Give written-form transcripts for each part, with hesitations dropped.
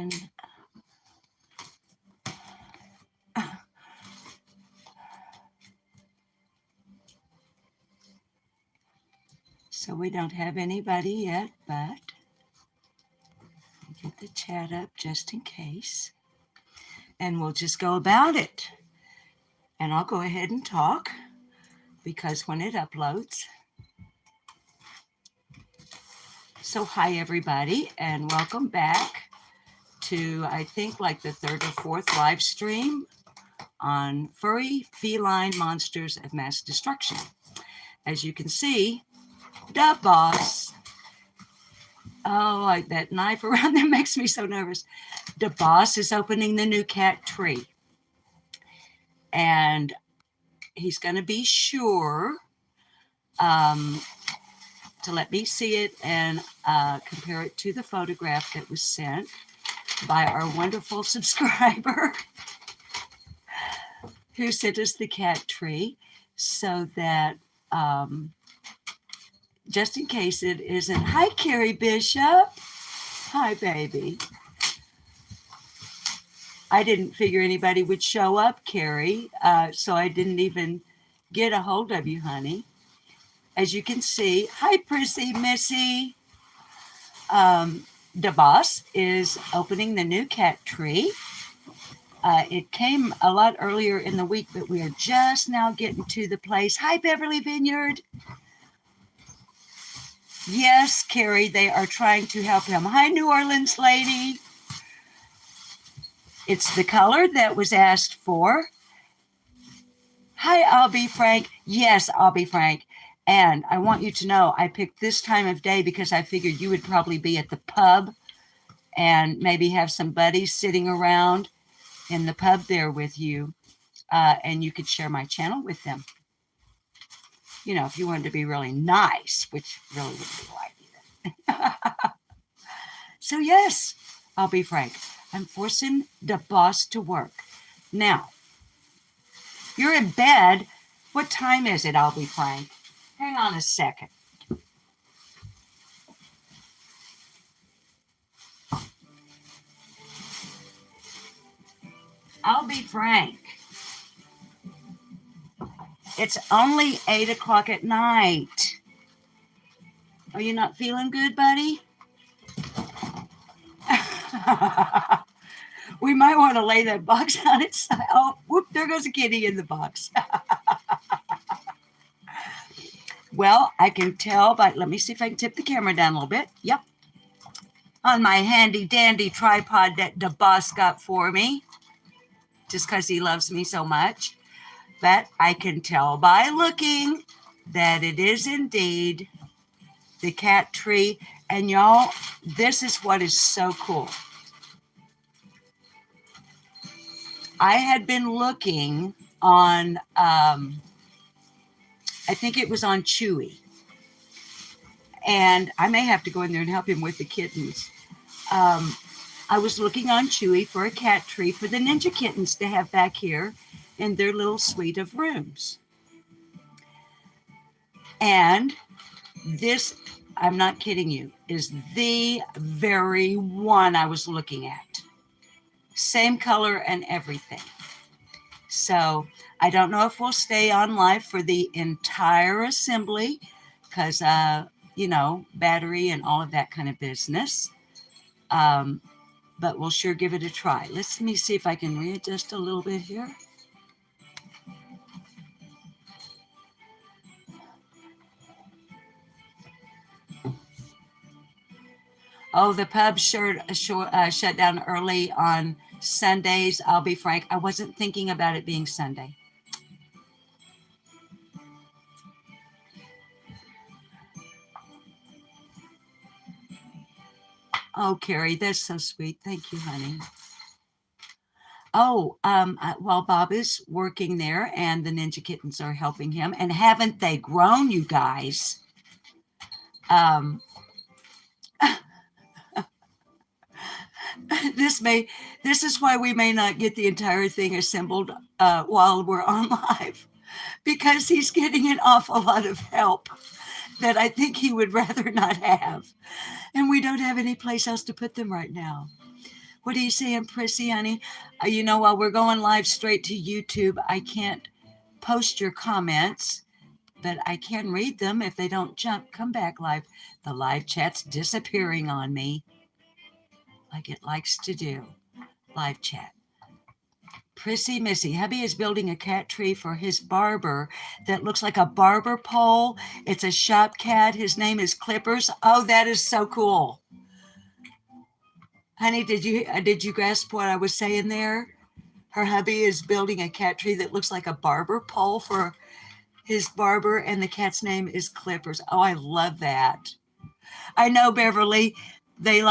And so we don't have anybody yet, but get the chat up just in case. And we'll just go about it. And I'll go ahead and talk because when it uploads. So hi everybody, and welcome back to, I think, like the third or fourth live stream on furry feline monsters of mass destruction. As you can see, the boss. Oh, that knife around there makes me so nervous. The boss is opening the new cat tree. And he's going to be sure to let me see it and compare it to the photograph that was sent by our wonderful subscriber who sent us the cat tree, so that just in case it isn't. Hi, Carrie Bishop. Hi, baby. I didn't figure anybody would show up, Carrie, so I didn't even get a hold of you, honey. As you can see, hi, Prissy, Missy. The boss is opening the new cat tree. It came a lot earlier in the week, but we are just now getting to the place. Hi, Beverly Vineyard. Yes, Carrie, they are trying to help him. Hi, New Orleans lady. It's the color that was asked for. Hi, I'll be Frank. Yes, I'll be Frank. And I want you to know I picked this time of day because I figured you would probably be at the pub and maybe have some buddies sitting around in the pub there with you, and you could share my channel with them. You know, if you wanted to be really nice, which really wouldn't be right either. So yes, I'll be Frank. I'm forcing the boss to work. Now, you're in bed. What time is it, I'll be Frank? Hang on a second. I'll be Frank. It's only 8 o'clock at night. Are you not feeling good, buddy? We might want to lay that box on its side. Oh, whoop, there goes a kitty in the box. Well, I can tell, but let me see if I can tip the camera down a little bit. Yep. On my handy dandy tripod that the boss got for me, just because he loves me so much. But I can tell by looking that it is indeed the cat tree. And y'all, this is what is so cool. I had been looking on, I think it was on Chewy. And I may have to go in there and help him with the kittens. I was looking on Chewy for a cat tree for the ninja kittens to have back here in their little suite of rooms. And this, I'm not kidding you, is the very one I was looking at. Same color and everything. So I don't know if we'll stay on live for the entire assembly because, you know, battery and all of that kind of business. But we'll sure give it a try. Let me see if I can readjust a little bit here. Oh, the pub shut down early on Sundays. I'll be frank, I wasn't thinking about it being Sunday. Oh, Carrie, that's so sweet. Thank you, honey. Oh, well, Bob is working there and the ninja kittens are helping him. And haven't they grown, you guys? This is why we may not get the entire thing assembled while we're on live, because he's getting an awful lot of help that I think he would rather not have. And we don't have any place else to put them right now. What are you saying, Prissy, honey? While we're going live straight to YouTube, I can't post your comments, but I can read them if they don't come back live. The live chat's disappearing on me, like it likes to do. Live chat. Prissy Missy, hubby is building a cat tree for his barber that looks like a barber pole. It's a shop cat. His name is Clippers. Oh, that is so cool. Honey, did you grasp what I was saying there? Her hubby is building a cat tree that looks like a barber pole for his barber, and the cat's name is Clippers. Oh, I love that. I know, Beverly. They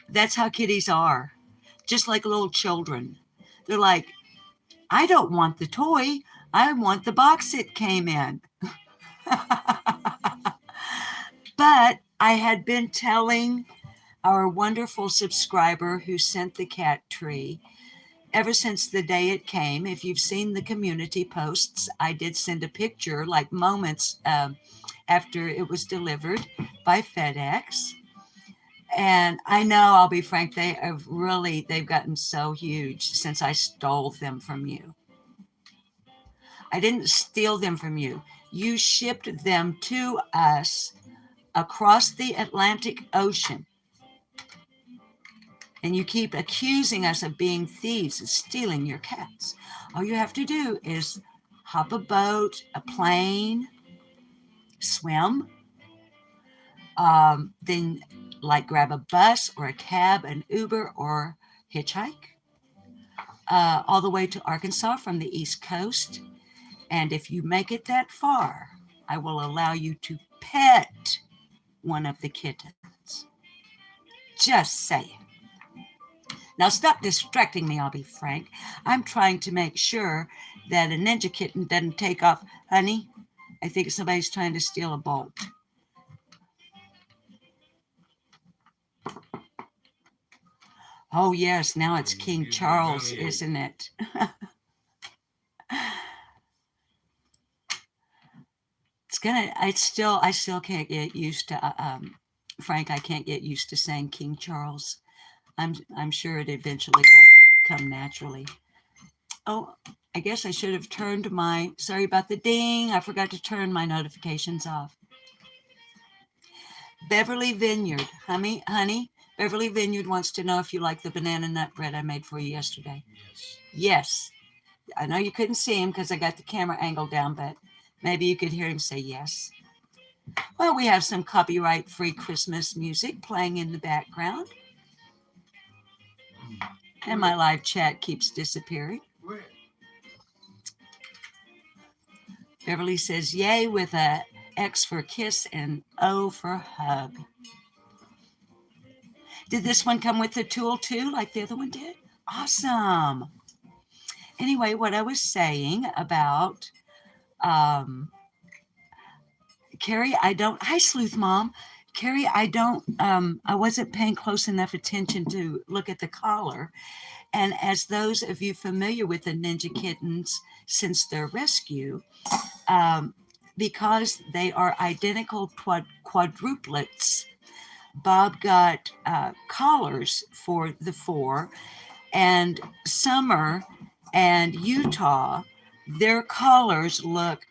that's how kitties are. Just like little children. They're like, I don't want the toy. I want the box it came in. But I had been telling our wonderful subscriber who sent the cat tree ever since the day it came. If you've seen the community posts, I did send a picture like moments after it was delivered by FedEx. And I know, I'll be frank, they've gotten so huge since I stole them from you. I didn't steal them from you. You shipped them to us across the Atlantic Ocean. And you keep accusing us of being thieves and stealing your cats. All you have to do is hop a boat, a plane, swim, then grab a bus or a cab, an Uber or hitchhike, all the way to Arkansas from the East Coast. And if you make it that far, I will allow you to pet one of the kittens. Just saying. Now stop distracting me, I'll be frank. I'm trying to make sure that a ninja kitten doesn't take off. Honey, I think somebody's trying to steal a bolt. Oh yes, now it's King Charles, isn't it? I still can't get used to, Frank, I can't get used to saying King Charles. I'm sure it eventually will come naturally. Oh, I guess I should have turned sorry about the ding. I forgot to turn my notifications off. Beverly Vineyard, honey, Beverly Vineyard wants to know if you like the banana nut bread I made for you yesterday. Yes. I know you couldn't see him because I got the camera angle down, but maybe you could hear him say yes. Well, we have some copyright-free Christmas music playing in the background. And my live chat keeps disappearing. Beverly says, yay, with a X for kiss and O for hug. Did this one come with a tool too, like the other one did? Awesome. Anyway, what I was saying about Carrie, hi Sleuth Mom. Carrie, I wasn't paying close enough attention to look at the collar. And as those of you familiar with the Ninja Kittens since their rescue, because they are identical quadruplets, Bob got collars for the four, and Summer and Utah, their collars look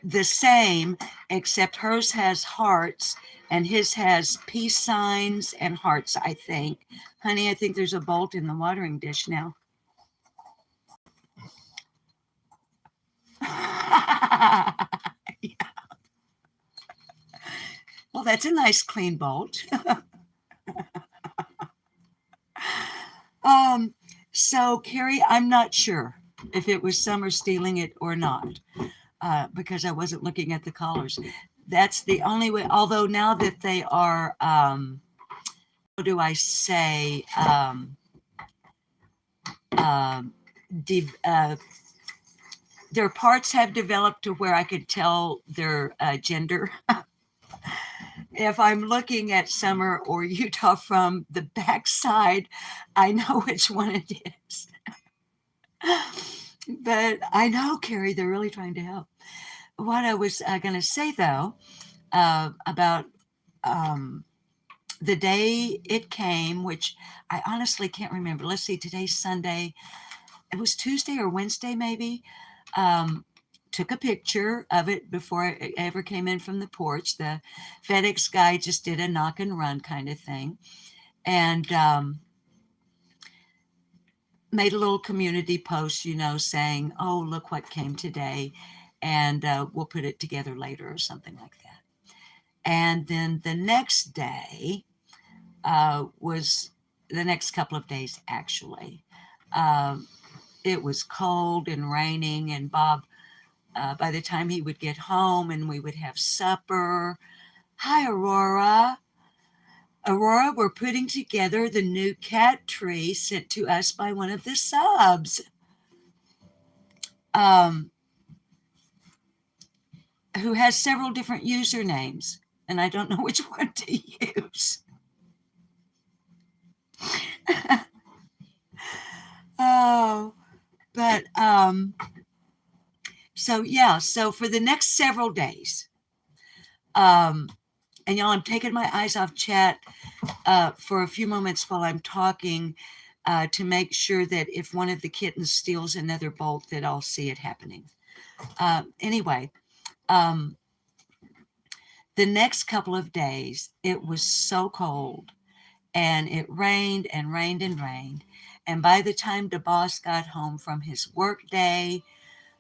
the same, except hers has hearts and his has peace signs and hearts, I think. Honey, I think there's a bolt in the watering dish now. Yeah. Well, that's a nice clean bolt. So Carrie, I'm not sure if it was Summer stealing it or not, because I wasn't looking at the collars. That's the only way, although now that they are, what do I say, their parts have developed to where I could tell their gender. If I'm looking at Summer or Utah from the backside, I know which one it is. But I know, Carrie, they're really trying to help. What I was going to say, though, about the day it came, which I honestly can't remember. Let's see, today's Sunday. It was Tuesday or Wednesday, maybe. Um, Took a picture of it before it ever came in from the porch. The FedEx guy just did a knock and run kind of thing. And made a little community post, saying, oh, look what came today. And we'll put it together later or something like that. And then the next day was the next couple of days, actually. Um, it was cold and raining, and Bob, by the time he would get home and we would have supper, hi, Aurora. Aurora, we're putting together the new cat tree sent to us by one of the subs. Who has several different usernames, and I don't know which one to use. Oh, but so for the next several days, and y'all, I'm taking my eyes off chat for a few moments while I'm talking to make sure that if one of the kittens steals another bolt, that I'll see it happening. Anyway, the next couple of days, it was so cold, and it rained and rained and rained. And by the time the boss got home from his work day,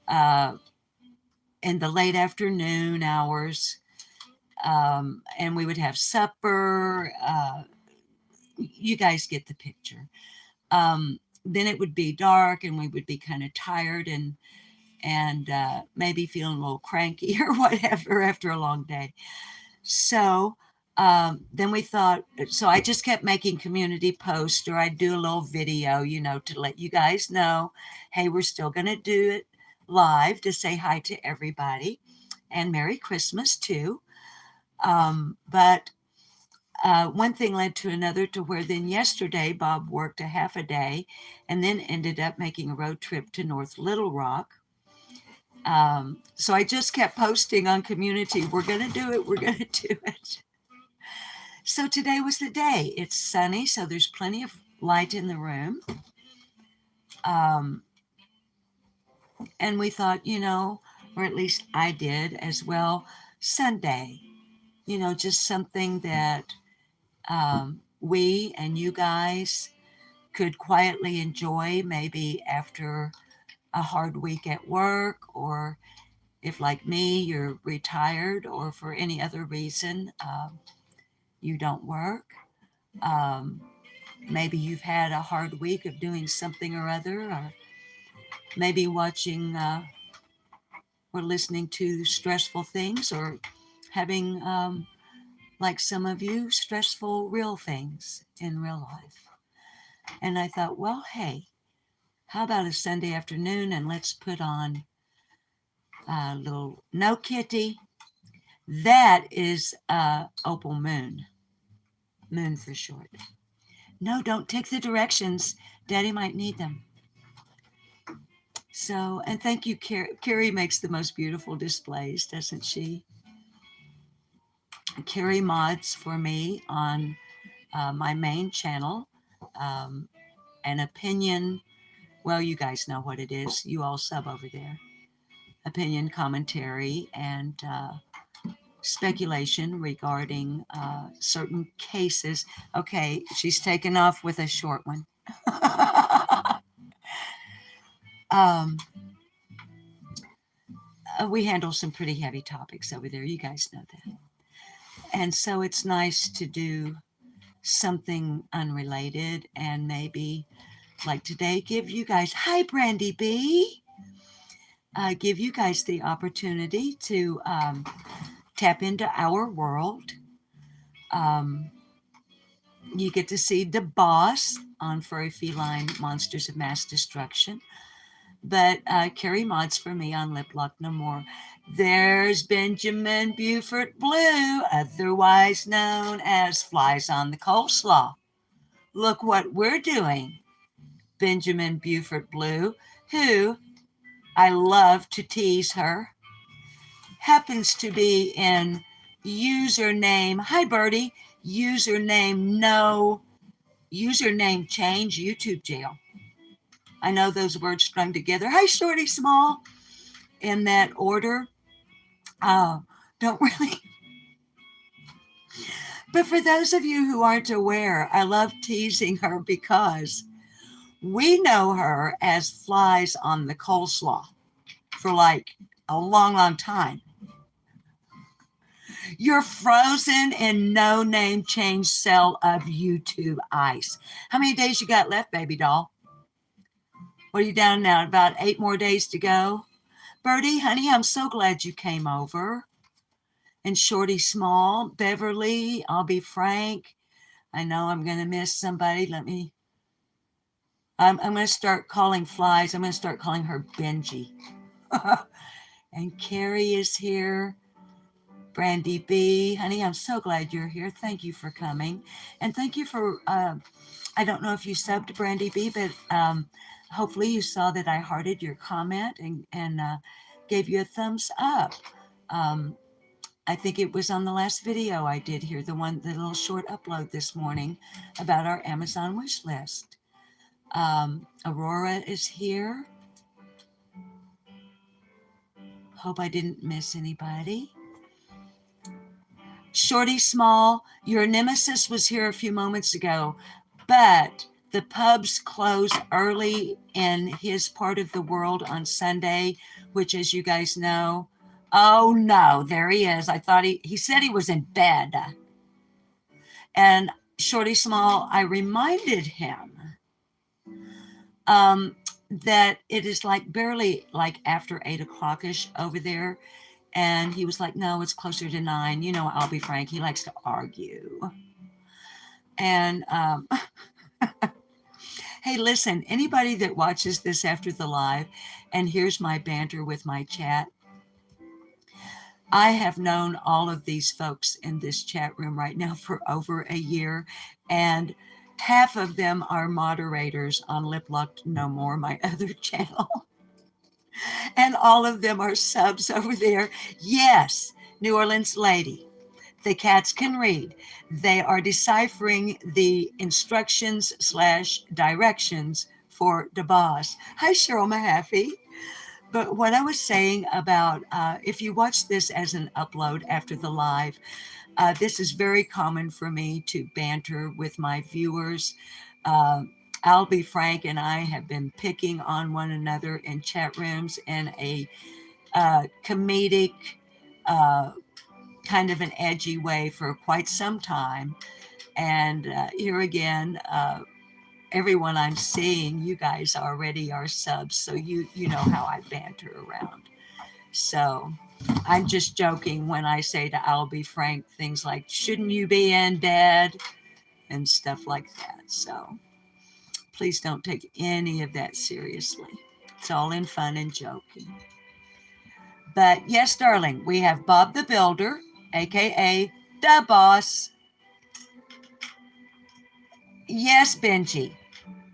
in the late afternoon hours, and we would have supper, you guys get the picture. Then it would be dark, and we would be kind of tired and maybe feeling a little cranky or whatever after a long day. So then we thought, so I just kept making community posts, or I'd do a little video, to let you guys know, hey, we're still going to do it live to say hi to everybody and Merry Christmas too. But one thing led to another, to where then yesterday Bob worked a half a day and then ended up making a road trip to North Little Rock. So I just kept posting on community, we're going to do it, we're going to do it. So today was the day. It's sunny, so there's plenty of light in the room. And we thought, or at least I did as well, Sunday, just something that we and you guys could quietly enjoy, maybe after a hard week at work, or if, like me, you're retired, or for any other reason you don't work. Maybe you've had a hard week of doing something or other, or maybe watching or listening to stressful things, or having, like some of you, stressful real things in real life. And I thought, well, hey, how about a Sunday afternoon, and let's put on a little, no kitty, that is Opal Moon for short. No, don't take the directions. Daddy might need them. So, and thank you, Carrie. Carrie makes the most beautiful displays, doesn't she? Carrie mods for me on my main channel, an opinion. Well, you guys know what it is. You all sub over there. Opinion, commentary, and speculation regarding certain cases. Okay, she's taken off with a short one. We handle some pretty heavy topics over there. You guys know that. And so it's nice to do something unrelated, and maybe, like today, give you guys, hi, Brandy B, give you guys the opportunity to tap into our world. You get to see the boss on Furry, Feline, Monsters of Mass Destruction. But Carrie mods for me on Lip Lock No More. There's Benjamin Buford Blue, otherwise known as Flies on the Coleslaw. Look what we're doing. Benjamin Buford Blue, who I love to tease her, happens to be in Username, hi Birdie. Username, no. Username change, YouTube jail. I know those words strung together. Hi Shorty Small. In that order. Don't really. But for those of you who aren't aware, I love teasing her because we know her as Flies on the Coleslaw for like a long, long time. You're frozen in no name change cell of YouTube ice. How many days you got left, baby doll? What are you down now? About 8 more days to go? Birdie, honey, I'm so glad you came over. And Shorty Small, Beverly, I'll be frank. I know I'm going to miss somebody. I'm going to start calling Flies. I'm going to start calling her Benji. And Carrie is here. Brandy B. Honey, I'm so glad you're here. Thank you for coming. And thank you for, I don't know if you subbed to Brandy B, but hopefully you saw that I hearted your comment and gave you a thumbs up. I think it was on the last video I did here, the little short upload this morning about our Amazon wish list. Aurora is here. Hope I didn't miss anybody. Shorty Small, your nemesis was here a few moments ago, but the pubs close early in his part of the world on Sunday, which, as you guys know, oh no, there he is. I thought he said he was in bed. And Shorty Small, I reminded him that it is like barely like after 8 o'clock-ish over there. And he was like, no, it's closer to 9. You know, I'll be frank. He likes to argue. And hey, listen, anybody that watches this after the live and hears my banter with my chat, I have known all of these folks in this chat room right now for over a year. And half of them are moderators on Lip Locked No More, my other channel. And all of them are subs over there. Yes, New Orleans Lady. The cats can read. They are deciphering the instructions/directions for the boss. Hi, Cheryl Mahaffey. But what I was saying about if you watch this as an upload after the live, this is very common for me to banter with my viewers. I'll be frank, and I have been picking on one another in chat rooms in a comedic, kind of an edgy way for quite some time. And here again, everyone I'm seeing, you guys already are subs, so you know how I banter around. So I'm just joking when I say to I'll be frank things like, shouldn't you be in bed? And stuff like that. So please don't take any of that seriously. It's all in fun and joking. But yes, darling, we have Bob the Builder, aka the boss. Yes, Benji.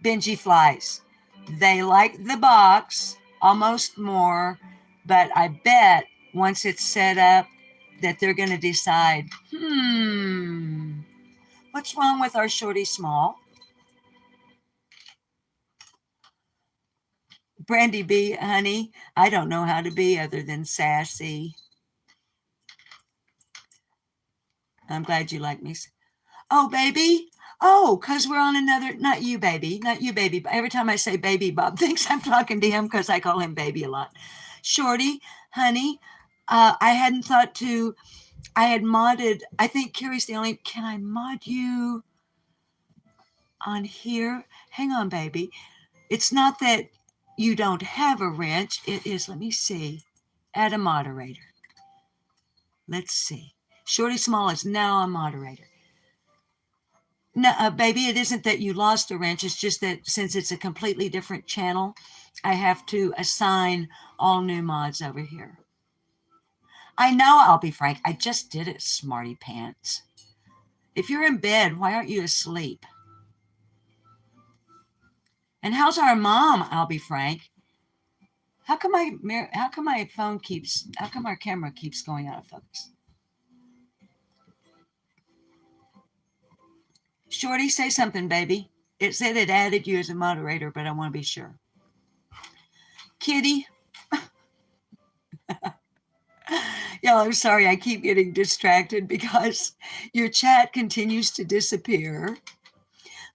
Benji Flies. They like the box almost more, but I bet once it's set up that they're going to decide, what's wrong with our Shorty Small? Brandy B, honey, I don't know how to be other than sassy. I'm glad you like me. Oh, baby. Oh, because we're on another, not you, baby. But every time I say baby, Bob thinks I'm talking to him because I call him baby a lot. Shorty, honey, I hadn't thought to, I had modded, I think Carrie's the only, can I mod you on here? Hang on, baby. It's not that you don't have a wrench. It is, let me see, add a moderator. Let's see. Shorty Small is now a moderator. No, baby, it isn't that you lost a wrench. It's just that since it's a completely different channel, I have to assign all new mods over here. I know, I'll be frank. I just did it, smarty pants. If you're in bed, why aren't you asleep? And how's our mom, I'll be frank? How come my phone keeps, how come our camera keeps going out of focus? Shorty, say something, baby. It said it added you as a moderator, but I want to be sure. Kitty. Yeah, I'm sorry. I keep getting distracted because your chat continues to disappear.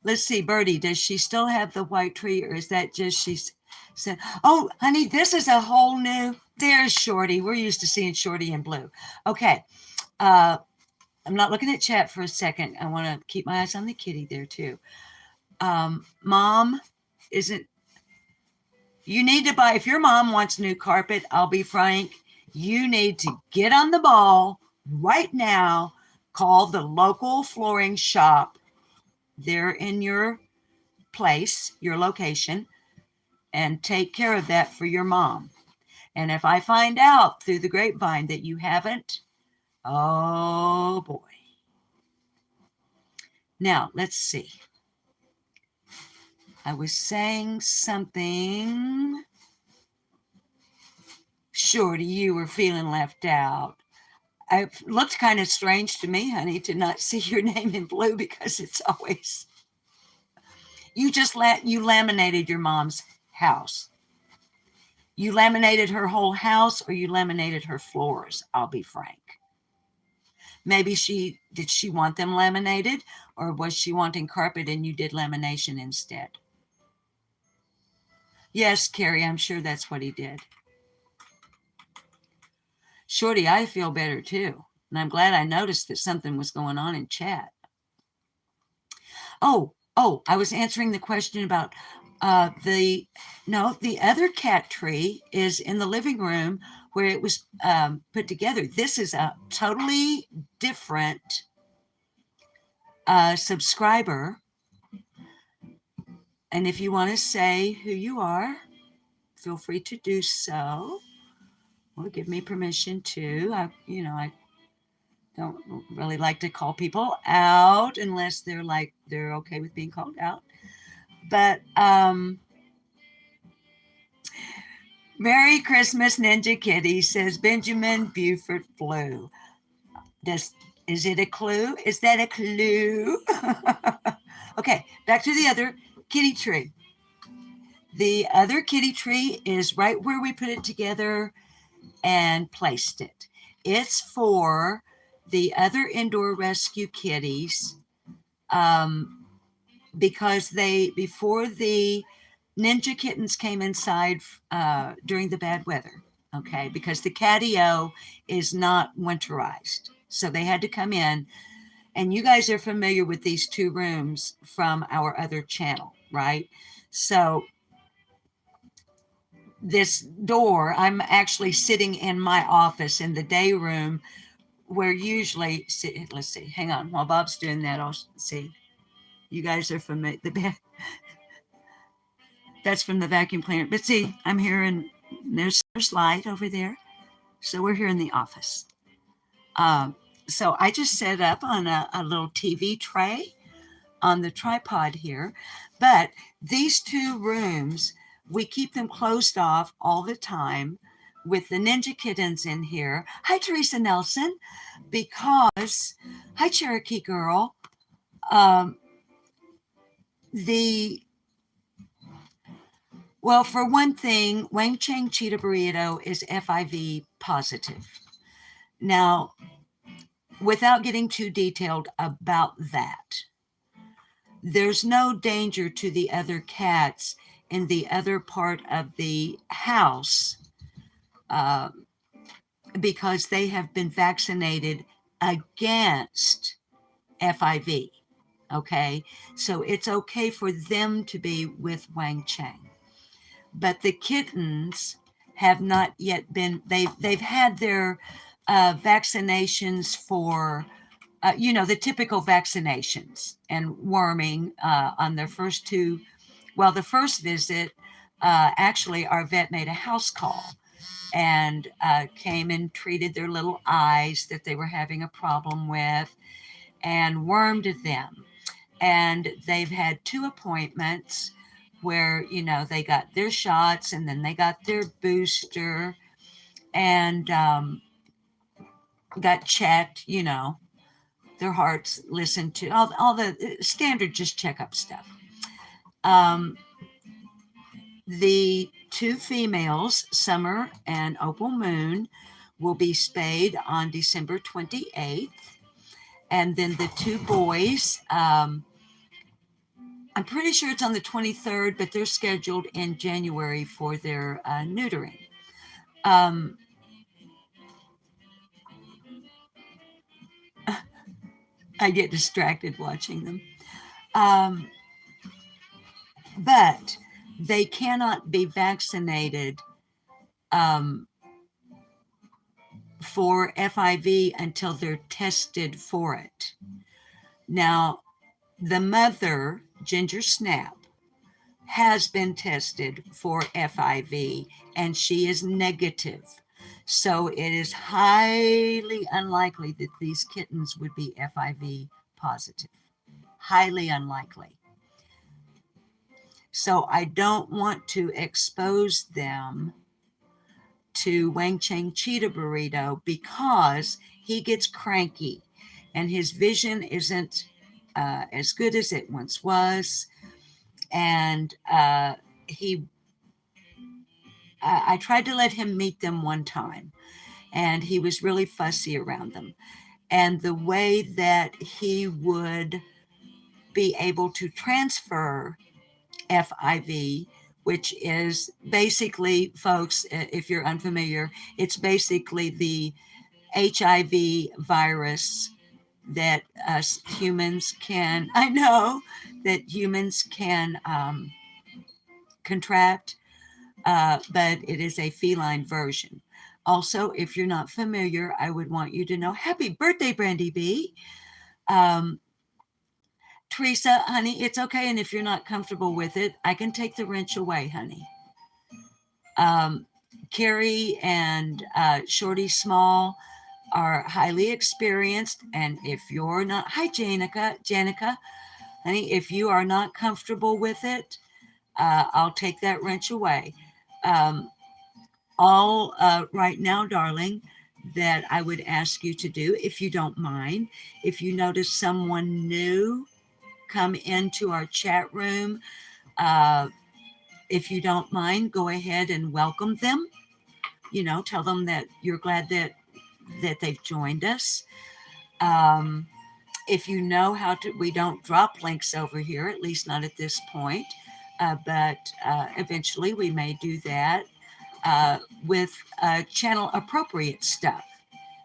Let's see, Birdie, does she still have the white tree, or is that just she's said, oh, honey, this is a whole new, there's Shorty. We're used to seeing Shorty in blue. Okay. I'm not looking at chat for a second. I want to keep my eyes on the kitty there too. Mom, isn't, you need to buy, if your mom wants new carpet, I'll be frank, you need to get on the ball right now. Call the local flooring shop. They're in your place, your location, and take care of that for your mom. And if I find out through the grapevine that you haven't, oh boy. Now, let's see. I was saying something. Shorty, you were feeling left out. It looked kind of strange to me, honey, to not see your name in blue because it's always, you just you laminated your mom's house. You laminated her whole house, or you laminated her floors, I'll be frank. Maybe did she want them laminated, or was she wanting carpet and you did lamination instead? Yes, Carrie, I'm sure that's what he did. Shorty, I feel better too. And I'm glad I noticed that something was going on in chat. Oh, I was answering the question about the other cat tree is in the living room where it was put together. This is a totally different subscriber. And if you want to say who you are, feel free to do so. Or give me permission to. I don't really like to call people out unless they're okay with being called out. But Merry Christmas, Ninja Kitty, says Benjamin Buford Blue. Is it a clue? Is that a clue? Okay, back to the other kitty tree. The other kitty tree is right where we put it together and placed it. It's for the other indoor rescue kitties because before the Ninja Kittens came inside during the bad weather, okay, because the catio is not winterized. So they had to come in, and you guys are familiar with these two rooms from our other channel, right? So this door, I'm actually sitting in my office in the day room where usually, let's see, hang on, while Bob's doing that, I'll see. You guys are familiar, that's from the vacuum cleaner. But see, I'm here and there's light over there. So we're here in the office. So I just set up on a little TV tray on the tripod here. But these two rooms, we keep them closed off all the time with the Ninja Kittens in here. Hi, Teresa Nelson, because, hi, Cherokee Girl. Well, for one thing, Wang Chang Cheetah Burrito is FIV positive. Now, without getting too detailed about that, there's no danger to the other cats in the other part of the house because they have been vaccinated against FIV. Okay, so it's okay for them to be with Wang Chang. But the kittens have not yet been, they've had their vaccinations for, the typical vaccinations and worming on their first two. Well, the first visit, actually, our vet made a house call and came and treated their little eyes that they were having a problem with and wormed them. And they've had 2 appointments where, they got their shots and then they got their booster and got checked, their hearts, listen to all the standard just checkup stuff. Um, the two females, Summer and Opal Moon, will be spayed on December 28th. And then the two boys, I'm pretty sure it's on the 23rd, but they're scheduled in January for their neutering. Um, I get distracted watching them. But they cannot be vaccinated for FIV until they're tested for it. Now, the mother, Ginger Snap, has been tested for FIV and she is negative. So it is highly unlikely that these kittens would be FIV positive. Highly unlikely. So I don't want to expose them to Wang Chang Cheetah Burrito because he gets cranky and his vision isn't as good as it once was. And I tried to let him meet them one time, and he was really fussy around them. And the way that he would be able to transfer FIV, which is basically, folks, if you're unfamiliar, it's basically the HIV virus that us humans can, I know that humans can contract, but it is a feline version. Also, if you're not familiar, I would want you to know, happy birthday, Brandy B. Teresa, honey, it's okay. And if you're not comfortable with it, I can take the wrench away, honey. Carrie and Shorty Small are highly experienced. And if you're not, hi, Janica, honey, if you are not comfortable with it, I'll take that wrench away. All right now, darling, that I would ask you to do, if you don't mind, if you notice someone new come into our chat room, if you don't mind, go ahead and welcome them. You know, tell them that you're glad that they've joined us. If you know how to, we don't drop links over here, at least not at this point, but eventually we may do that with channel appropriate stuff.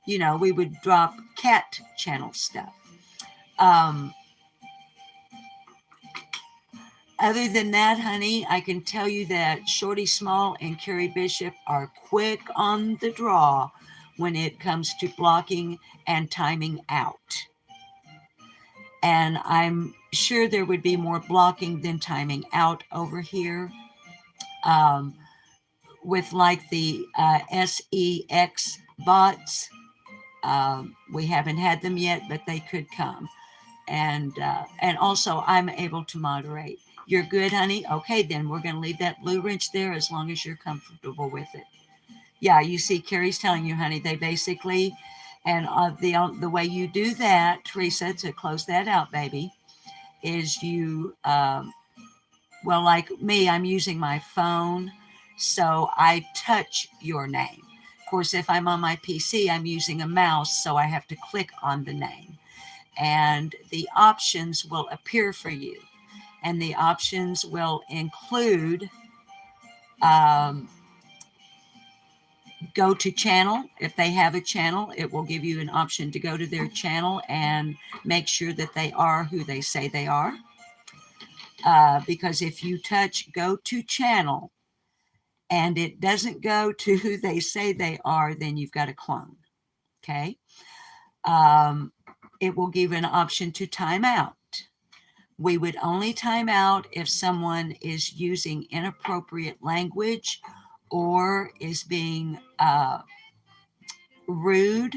You know, we would drop cat channel stuff. Other than that, honey, I can tell you that Shorty Small and Carrie Bishop are quick on the draw when it comes to blocking and timing out. And I'm sure there would be more blocking than timing out over here. With like the SEX bots, we haven't had them yet, but they could come. And also I'm able to moderate. You're good, honey? Okay, then we're going to leave that blue wrench there as long as you're comfortable with it. Yeah, you see, Carrie's telling you, honey, they basically, and the way you do that, Teresa, to close that out, baby, is you, well, like me, I'm using my phone, so I touch your name. Of course, if I'm on my PC, I'm using a mouse, so I have to click on the name. And the options will appear for you. And the options will include go to channel. If they have a channel, it will give you an option to go to their channel and make sure that they are who they say they are. Because if you touch go to channel and it doesn't go to who they say they are, then you've got a clone. Okay. It will give an option to time out. We would only time out if someone is using inappropriate language or is being rude,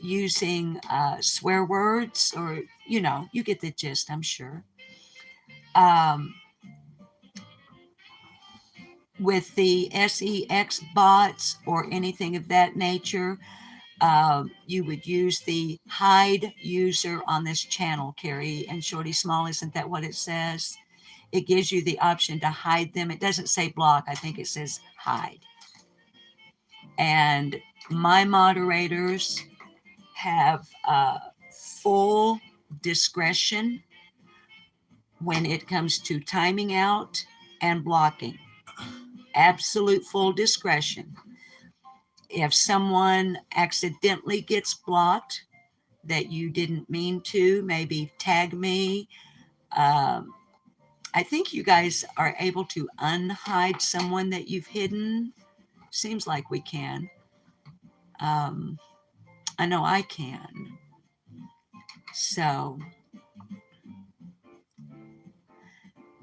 using swear words, or, you know, you get the gist, I'm sure. With the SEX bots or anything of that nature, You would use the hide user on this channel, Carrie and Shorty Small. Isn't that what it says? It gives you the option to hide them. It doesn't say block. I think it says hide. And my moderators have full discretion when it comes to timing out and blocking. Absolute full discretion. If someone accidentally gets blocked that you didn't mean to, maybe tag me. I think you guys are able to unhide someone that you've hidden. Seems like we can. I know I can. So,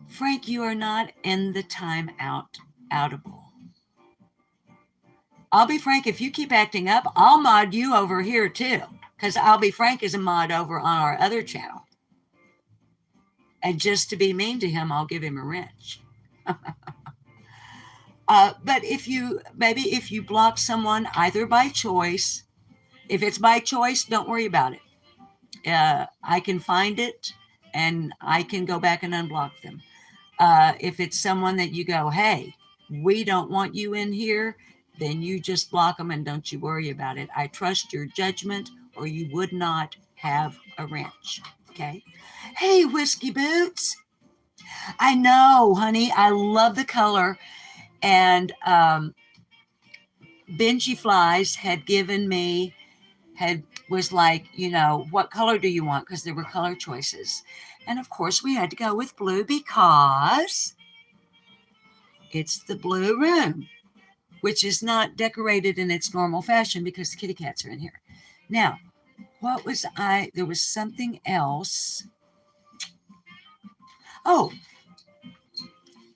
Frank, you are not in the timeout outable. I'll be frank, if you keep acting up, I'll mod you over here too. Because I'll be frank is a mod over on our other channel. And just to be mean to him, I'll give him a wrench. But if you block someone either by choice, if it's by choice, don't worry about it. I can find it and I can go back and unblock them. If it's someone that you go, hey, we don't want you in here, then you just block them and don't you worry about it. I trust your judgment or you would not have a wrench. Okay. Hey, Whiskey Boots. I know, honey. I love the color. And Benji Flies had given me, was like, what color do you want? Because there were color choices. And of course, we had to go with blue because it's the blue room, which is not decorated in its normal fashion because the kitty cats are in here. Now, there was something else. Oh,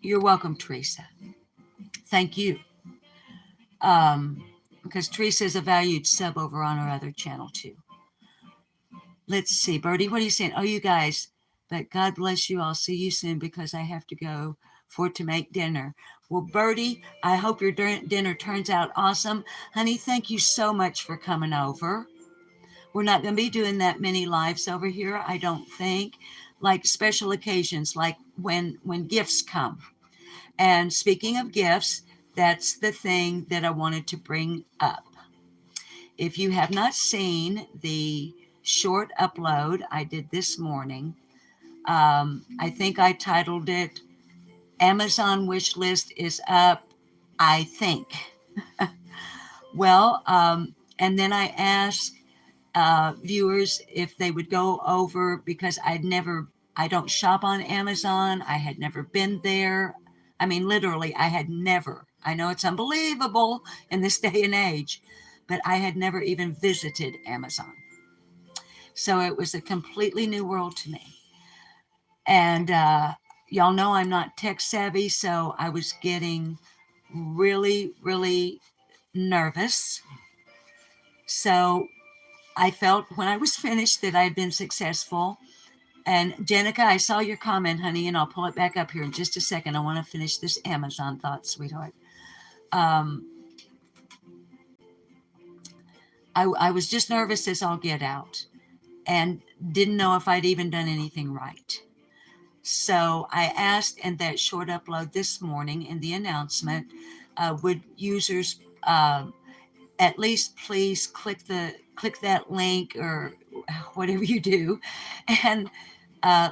you're welcome, Teresa. Thank you. Because Teresa is a valued sub over on our other channel too. Let's see, Birdie, what are you saying? Oh, you guys, but God bless you. I'll see you soon because I have to go to make dinner. Well, Birdie, I hope your dinner turns out awesome. Honey, thank you so much for coming over. We're not going to be doing that many lives over here, I don't think. Like special occasions, like when gifts come. And speaking of gifts, that's the thing that I wanted to bring up. If you have not seen the short upload I did this morning, I think I titled it Amazon wish list is up, I think. Well, and then I asked viewers if they would go over, because I don't shop on Amazon. I had never been there. I mean, literally, I had never. I know it's unbelievable in this day and age, but I had never even visited Amazon. So it was a completely new world to me. And y'all know I'm not tech savvy, so I was getting really, really nervous. So I felt when I was finished that I had been successful. And Jenica, I saw your comment, honey, and I'll pull it back up here in just a second. I want to finish this Amazon thought, sweetheart. I was just nervous as all get out and didn't know if I'd even done anything right. So I asked in that short upload this morning in the announcement, would users at least please click that link or whatever you do and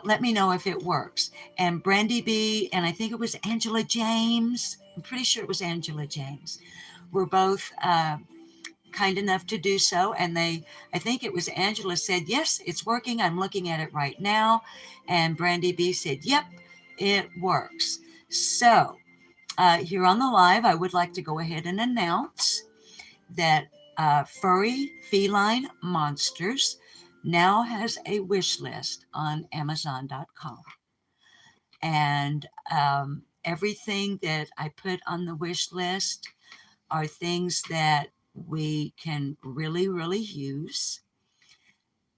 let me know if it works. And Brandy B, and I think it was Angela James, I'm pretty sure it was Angela James, were both kind enough to do so. And I think it was Angela said, yes, it's working. I'm looking at it right now. And Brandy B said, yep, it works. So here on the live, I would like to go ahead and announce that Furry Feline Monsters now has a wish list on Amazon.com. And everything that I put on the wish list are things that we can really, really use.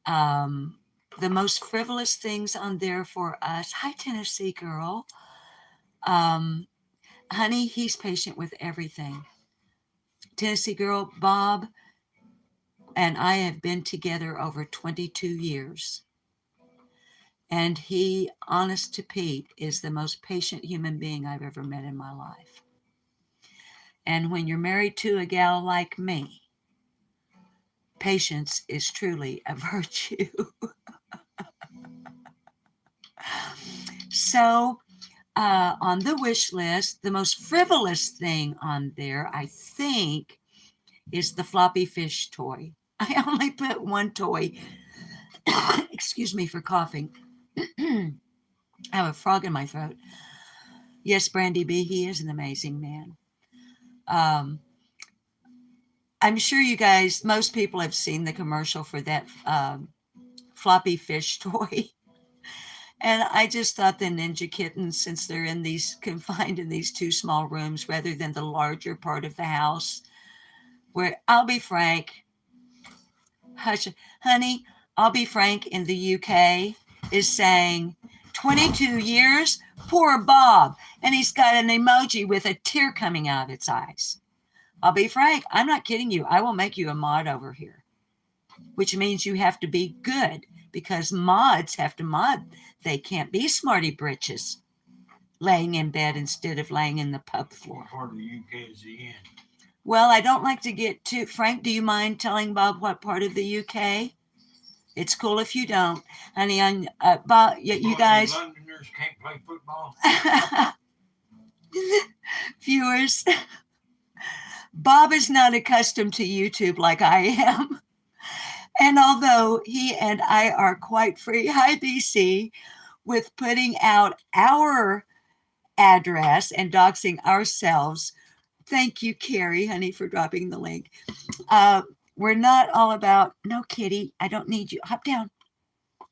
The most frivolous things on there for us. Hi, Tennessee girl. Honey, he's patient with everything. Tennessee girl, Bob, and I have been together over 22 years. And he, honest to Pete, is the most patient human being I've ever met in my life. And when you're married to a gal like me, patience is truly a virtue. So, on the wish list, the most frivolous thing on there, I think, is the floppy fish toy. I only put one toy. Excuse me for coughing. I have a frog in my throat. Yes, Brandy B, he is an amazing man. I'm sure you guys, most people have seen the commercial for that floppy fish toy. And I just thought the ninja kittens, since they're in these confined in these two small rooms rather than the larger part of the house, where I'll be frank, hush, honey, I'll be frank in the UK is saying 22 years, poor Bob. And he's got an emoji with a tear coming out of its eyes. I'll be frank, I'm not kidding you. I will make you a mod over here, which means you have to be good because mods have to mod. They can't be smarty britches laying in bed instead of laying in the pub floor. What part of the UK is he in? Well, I don't like to get too... Frank, do you mind telling Bob what part of the UK? It's cool if you don't. Honey, Bob, you guys... Londoners can't play football? Viewers, Bob is not accustomed to YouTube like I am. And although he and I are quite free, hi BC, with putting out our address and doxing ourselves, thank you, Carrie, honey, for dropping the link. We're not all about, no, kitty, I don't need you. Hop down.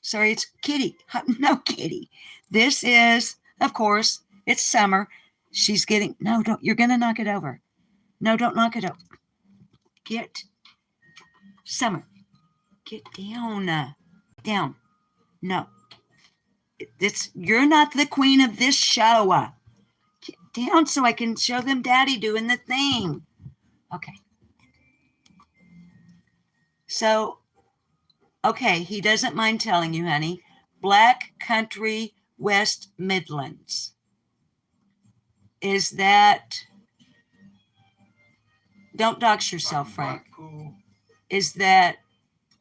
Sorry, it's kitty. No, kitty. This is, of course, it's summer. She's getting, no, don't, you're going to knock it over. No, don't knock it over. Get, Summer. Get down. Down. No. You're not the queen of this show. Get down so I can show them Daddy doing the thing. Okay. So, okay, he doesn't mind telling you, honey. Black Country, West Midlands. Is that... Don't dox yourself, Frank. Blackpool. Is that...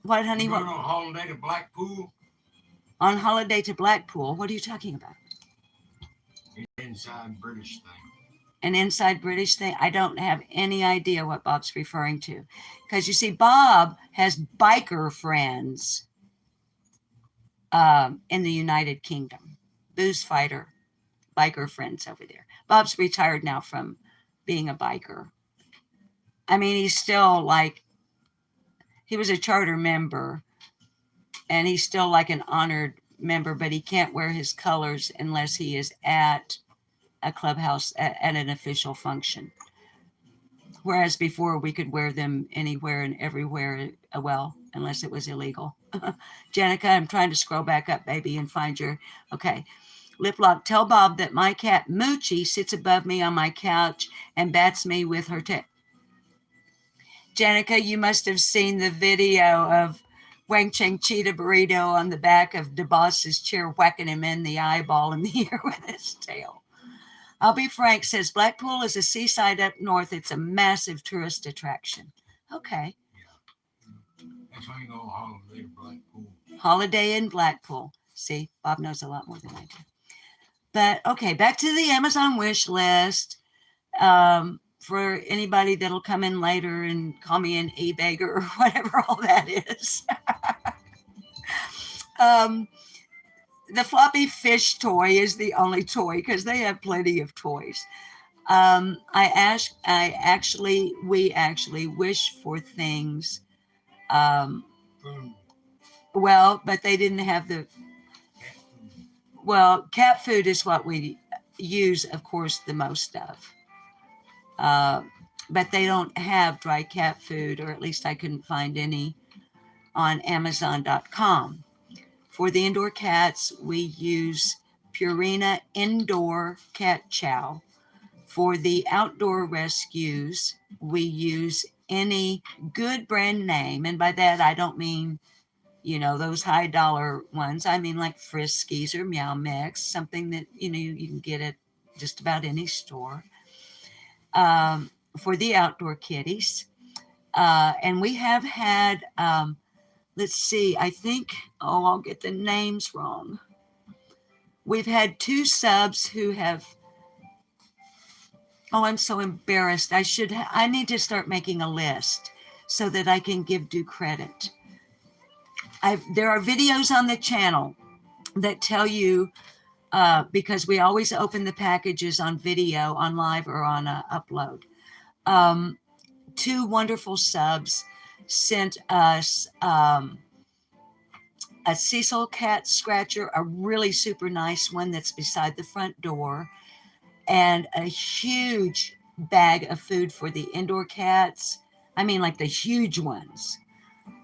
What, honey? You What? going on holiday to Blackpool? On holiday to Blackpool? What are you talking about? Inside British thing. An inside British thing? I don't have any idea what Bob's referring to. Because you see, Bob has biker friends in the United Kingdom. Booze fighter, biker friends over there. Bob's retired now from being a biker. I mean, he's still like, he was a charter member, and he's still like an honored member, but he can't wear his colors unless he is at a clubhouse at an official function. Whereas before we could wear them anywhere and everywhere, well, unless it was illegal. Jenica, I'm trying to scroll back up, baby, and find your, okay. Liplock, tell Bob that my cat Moochie sits above me on my couch and bats me with her tail. Jenica, you must have seen the video of Wang Cheng Cheetah Burrito on the back of DeBoss's chair, whacking him in the eyeball in the ear with his tail. I'll be frank, says Blackpool is a seaside up north. It's a massive tourist attraction. Okay. That's why you go holiday to Blackpool. Holiday in Blackpool. See, Bob knows a lot more than I do. But okay, back to the Amazon wish list. For anybody that'll come in later and call me an e-beggar or whatever all that is. The floppy fish toy is the only toy because they have plenty of toys. We actually wish for things. Well, but they didn't have the, well, cat food is what we use, of course, the most of. But they don't have dry cat food, or at least I couldn't find any on Amazon.com. For the indoor cats, we use Purina Indoor Cat Chow. For the outdoor rescues, we use any good brand name. And by that, I don't mean, those high dollar ones. I mean like Friskies or Meow Mix, something that, you can get at just about any store, for the outdoor kitties. And we have had, let's see, I think, I'll get the names wrong. We've had 2 subs who have, I'm so embarrassed. I need to start making a list so that I can give due credit. There are videos on the channel that tell you, because we always open the packages on video, on live or on upload. 2 wonderful subs sent us a Cecil cat scratcher, a really super nice one that's beside the front door, and a huge bag of food for the indoor cats. I mean, like the huge ones.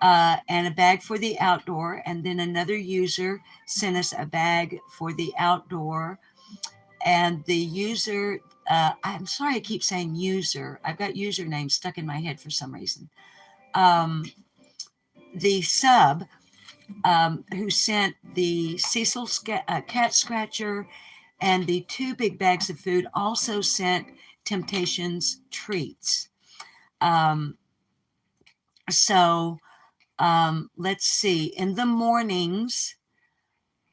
And a bag for the outdoor. And then another user sent us a bag for the outdoor. And the user, I'm sorry I keep saying user. I've got username stuck in my head for some reason. The sub who sent the Cecil cat scratcher and the 2 big bags of food also sent Temptations treats. So let's see. In the mornings,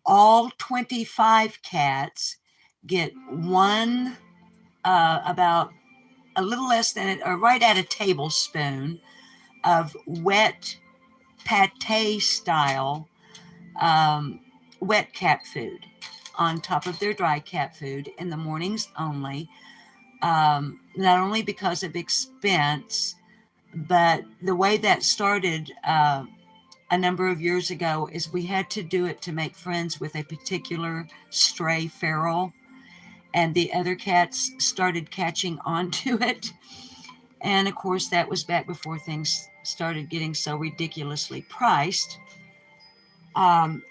all 25 cats get one, about a little less than, or right at a tablespoon of wet pate style wet cat food on top of their dry cat food in the mornings only. Not only because of expense, but the way that started a number of years ago is we had to do it to make friends with a particular stray feral, and the other cats started catching on to it. And of course, that was back before things started getting so ridiculously priced.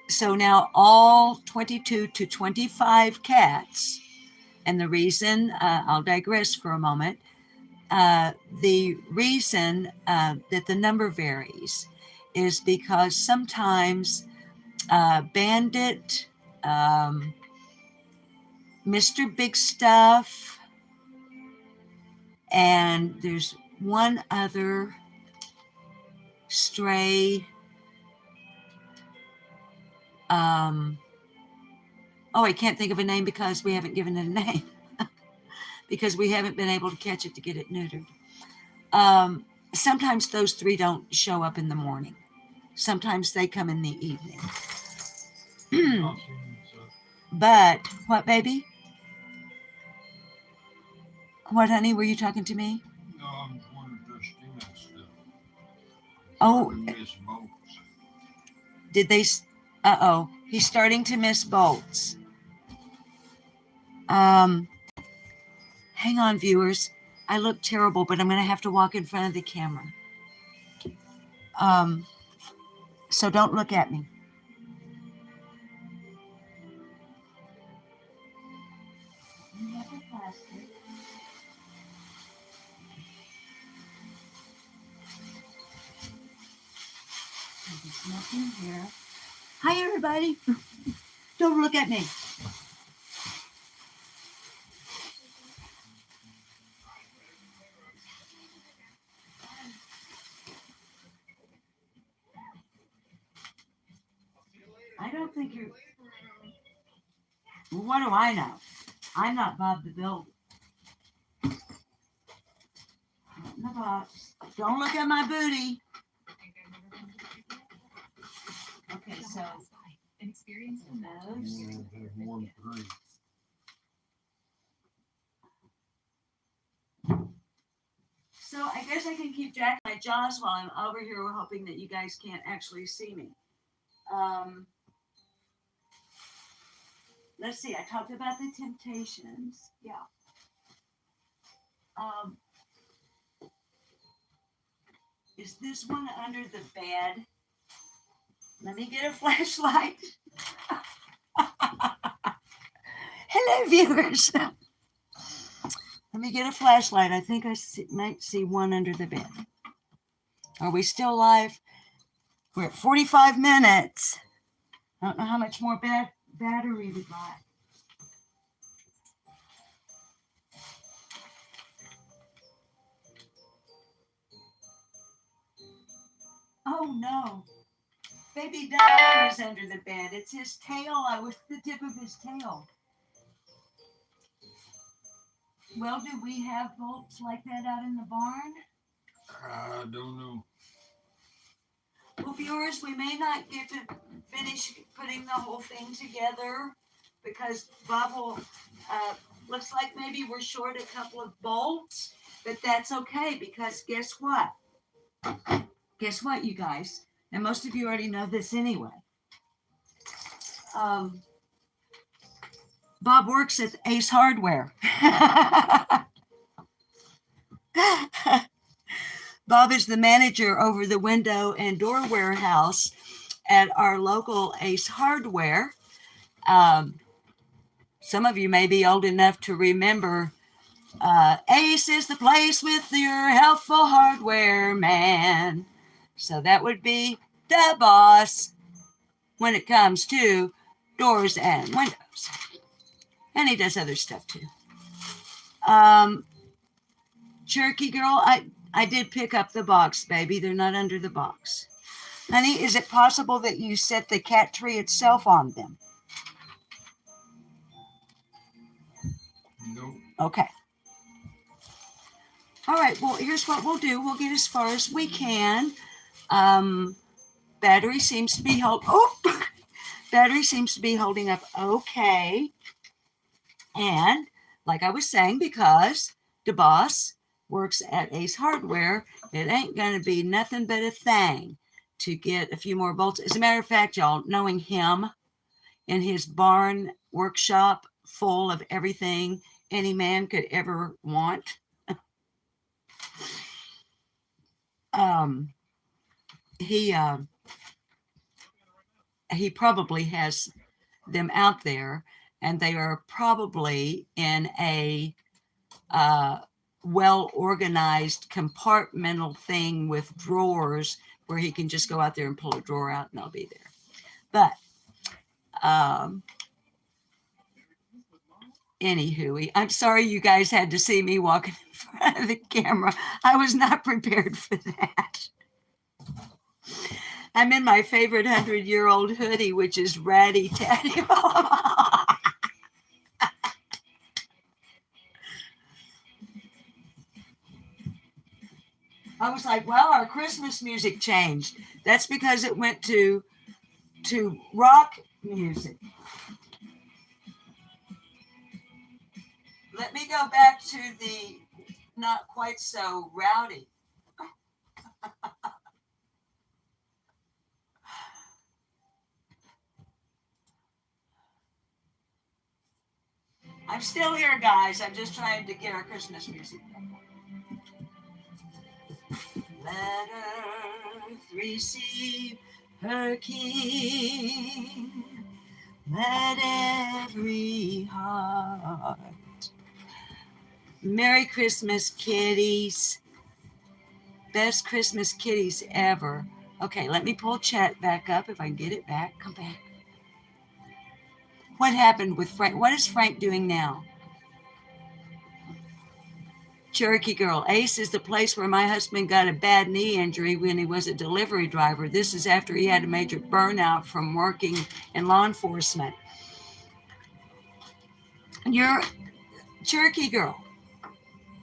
So now all 22 to 25 cats, and the reason, I'll digress for a moment, the reason that the number varies is because sometimes Bandit, Mr. Big Stuff, and there's one other stray, I can't think of a name because we haven't given it a name because we haven't been able to catch it to get it neutered. Sometimes those 3 don't show up in the morning. Sometimes they come in the evening. But, what, baby? What, honey? Were you talking to me? No, I'm wondering if they're stealing stuff. Oh, Miss Bolts. did they? He's starting to miss bolts. Hang on, viewers. I look terrible, but I'm going to have to walk in front of the camera. So don't look at me. There's nothing here. Hi, everybody. Don't look at me. I don't think you're. Well, what do I know? I'm not Bob the Builder. Not in the box. Don't look at my booty. Okay, so. An experience in You have more than 3. So I guess I can keep jacking my jaws while I'm over here hoping that you guys can't actually see me. Let's see, I talked about the Temptations. Yeah. Is this one under the bed? Let me get a flashlight. Hello, viewers. Let me get a flashlight. I think I might see one under the bed. Are we still live? We're at 45 minutes. I don't know how much more battery we got. Oh no. Baby Diamond is under the bed. It's his tail. I wish the tip of his tail. Well, do we have bolts like that out in the barn? I don't know. Well, viewers, we may not get to finish putting the whole thing together because Bob will, looks like maybe we're short a couple of bolts, but that's okay because guess what? Guess what, you guys? And most of you already know this anyway. Bob works at Ace Hardware. Bob is the manager over the window and door warehouse at our local Ace Hardware. Some of you may be old enough to remember Ace is the place with your helpful hardware man. So that would be the boss when it comes to doors and windows. And he does other stuff too. Jerky girl, I did pick up the box, baby. They're not under the box. Honey, is it possible that you set the cat tree itself on them? Nope. Okay. All right, well, here's what we'll do. We'll get as far as we can. Battery seems to be battery seems to be holding up okay. And like I was saying, because the boss works at Ace Hardware, it ain't going to be nothing but a thing to get a few more bolts. As a matter of fact, y'all, knowing him in his barn workshop full of everything any man could ever want, he probably has them out there, and they are probably in a well-organized compartmental thing with drawers where he can just go out there and pull a drawer out and they'll be there. But anywho, I'm sorry you guys had to see me walking in front of the camera. I was not prepared for that. I'm in my favorite 100-year-old hoodie, which is Ratty Tatty. I was like, well, our Christmas music changed. That's because it went to rock music. Let me go back to the not quite so rowdy. I'm still here, guys. I'm just trying to get our Christmas music. Let earth receive her King. Let every heart. Merry Christmas, kitties. Best Christmas kitties ever. Okay, let me pull chat back up if I can get it back. Come back. What happened with Frank? What is Frank doing now? Cherokee Girl. Ace is the place where my husband got a bad knee injury when he was a delivery driver. This is after he had a major burnout from working in law enforcement. Your Cherokee Girl.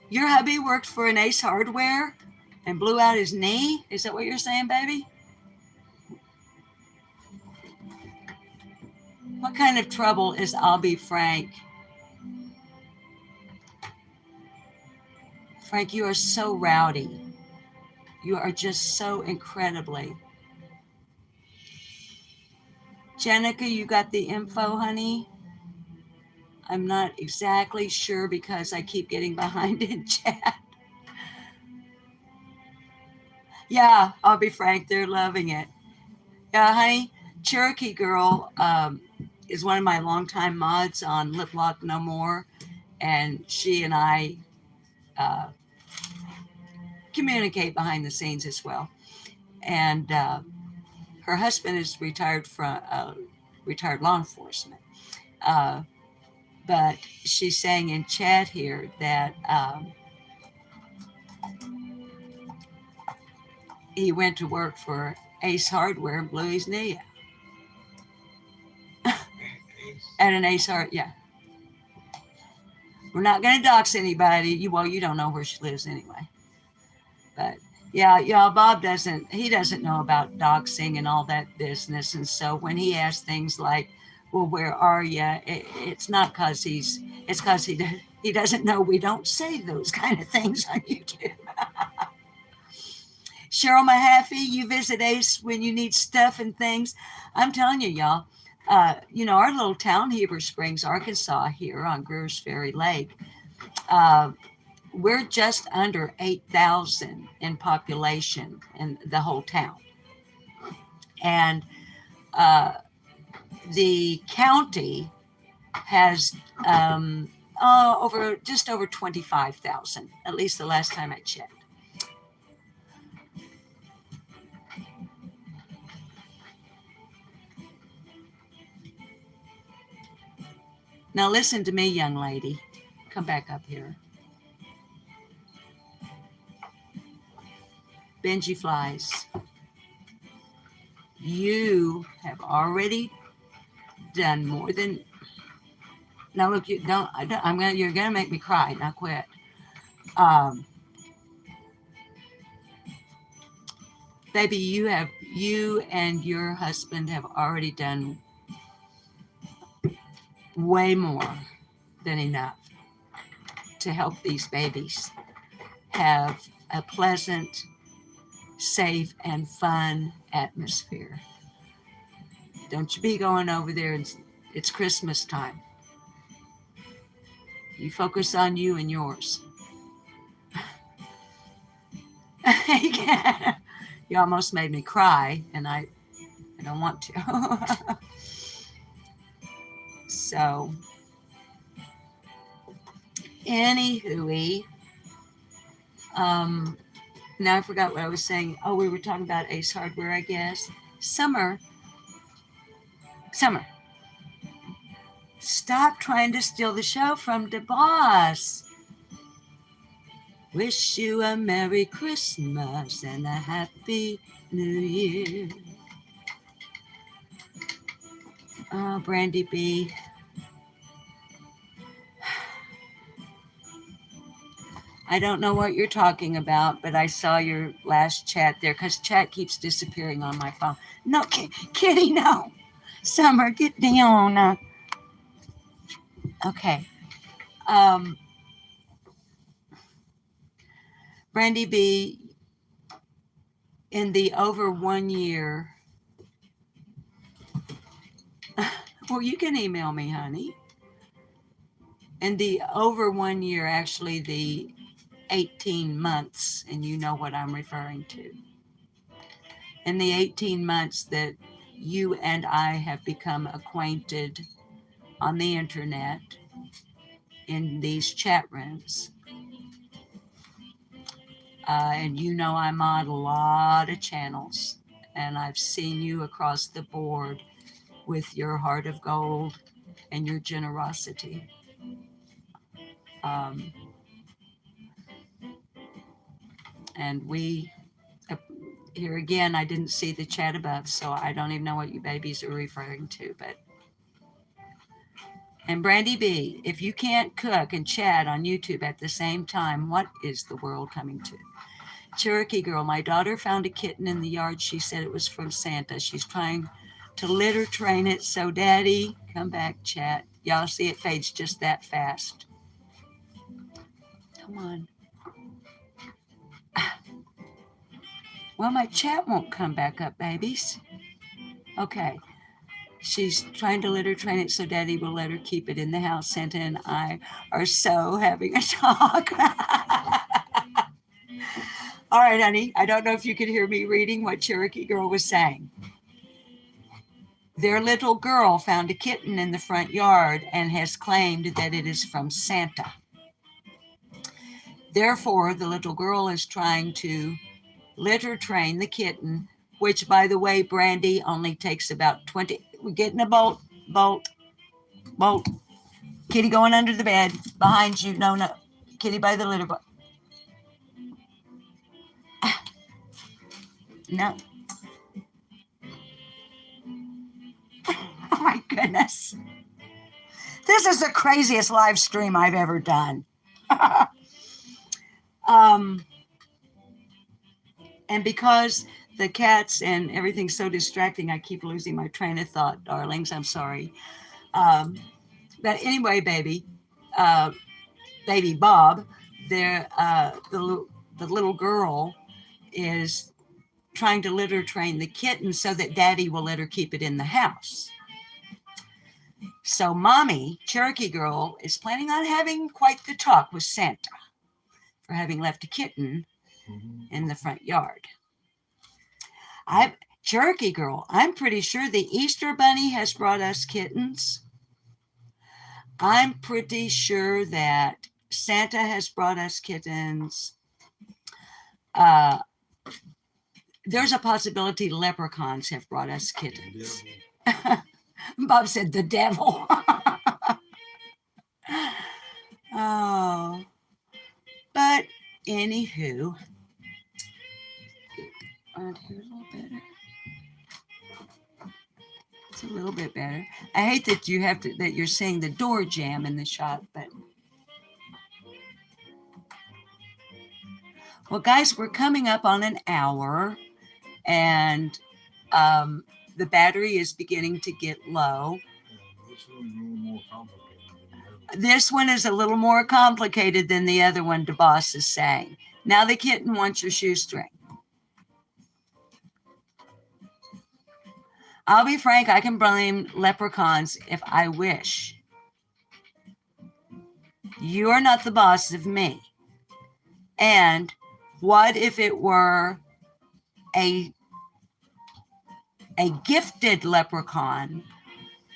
Your hubby worked for an Ace Hardware and blew out his knee? Is that what you're saying, baby? What kind of trouble is I'll be Frank? Frank, you are so rowdy. You are just so incredibly. Jenica, you got the info, honey? I'm not exactly sure because I keep getting behind in chat. Yeah, I'll be frank. They're loving it. Yeah, honey. Cherokee Girl is one of my longtime mods on Lip Lock No More. And she and I communicate behind the scenes as well. and her husband is retired from retired law enforcement. But she's saying in chat here that he went to work for Ace Hardware and blew his knee out. At an Ace Hardware, yeah. We're not going to dox anybody. You don't know where she lives anyway. But yeah, y'all, Bob doesn't know about doxing and all that business. And so when he asks things like, well, where are you? It's not because it's because he doesn't know we don't say those kind of things on YouTube. Cheryl Mahaffey, you visit Ace when you need stuff and things. I'm telling you, y'all, our little town, Heber Springs, Arkansas, here on Greer's Ferry Lake, we're just under 8,000 in population in the whole town. And the county has just over 25,000, at least the last time I checked. Now listen to me, young lady. Come back up here. Benji flies. You have already done more than. Now look, you're gonna make me cry. Now quit. Baby, you and your husband have already done way more than enough to help these babies have a pleasant, safe, and fun atmosphere. Don't you be going over there and it's Christmas time. You focus on you and yours. You almost made me cry, and I don't want to. So, anywho, now I forgot what I was saying. Oh, we were talking about Ace Hardware, I guess. Summer, stop trying to steal the show from the boss. Wish you a Merry Christmas and a Happy New Year. Oh, Brandy B. I don't know what you're talking about, but I saw your last chat there because chat keeps disappearing on my phone. No, Kitty, no. Summer, get down. Okay. Brandy B, in the over 1 year, well, you can email me, honey. In the over 1 year, actually the 18 months, and you know what I'm referring to. In the 18 months that you and I have become acquainted on the internet, in these chat rooms, and I'm on a lot of channels, and I've seen you across the board with your heart of gold and your generosity. And we, here again, I didn't see the chat above, so I don't even know what you babies are referring to, but. And Brandy B, if you can't cook and chat on YouTube at the same time, what is the world coming to? Cherokee Girl, my daughter found a kitten in the yard. She said it was from Santa. She's trying to litter train it. So Daddy, come back, chat. Y'all see it fades just that fast. Come on. Well, my chat won't come back up, babies. Okay. She's trying to litter train it so Daddy will let her keep it in the house. Santa and I are so having a talk. All right, honey. I don't know if you could hear me reading what Cherokee Girl was saying. Their little girl found a kitten in the front yard and has claimed that it is from Santa. Therefore, the little girl is trying to litter train the kitten which, by the way, Brandy only takes about 20. We're getting a bolt. Kitty going under the bed behind you. No. Kitty by the litter box. No. Oh my goodness. This is the craziest live stream I've ever done. And because the cats and everything's so distracting, I keep losing my train of thought, darlings. I'm sorry. But anyway, baby Bob, there, the little girl is trying to litter train the kitten so that Daddy will let her keep it in the house. So Mommy, Cherokee Girl, is planning on having quite the talk with Santa for having left a kitten in the front yard. Cherokee Girl, I'm pretty sure the Easter Bunny has brought us kittens. I'm pretty sure that Santa has brought us kittens. There's a possibility leprechauns have brought us kittens. Bob said the devil. Oh. But anywho, around here a little better. It's a little bit better. I hate that you're seeing the door jam in the shot, but well, guys, we're coming up on an hour, and the battery is beginning to get low. This one is a little more complicated than the other one, DeBoss is saying. Now the kitten wants your shoestring. I'll be frank, I can blame leprechauns if I wish. You are not the boss of me. And what if it were a gifted leprechaun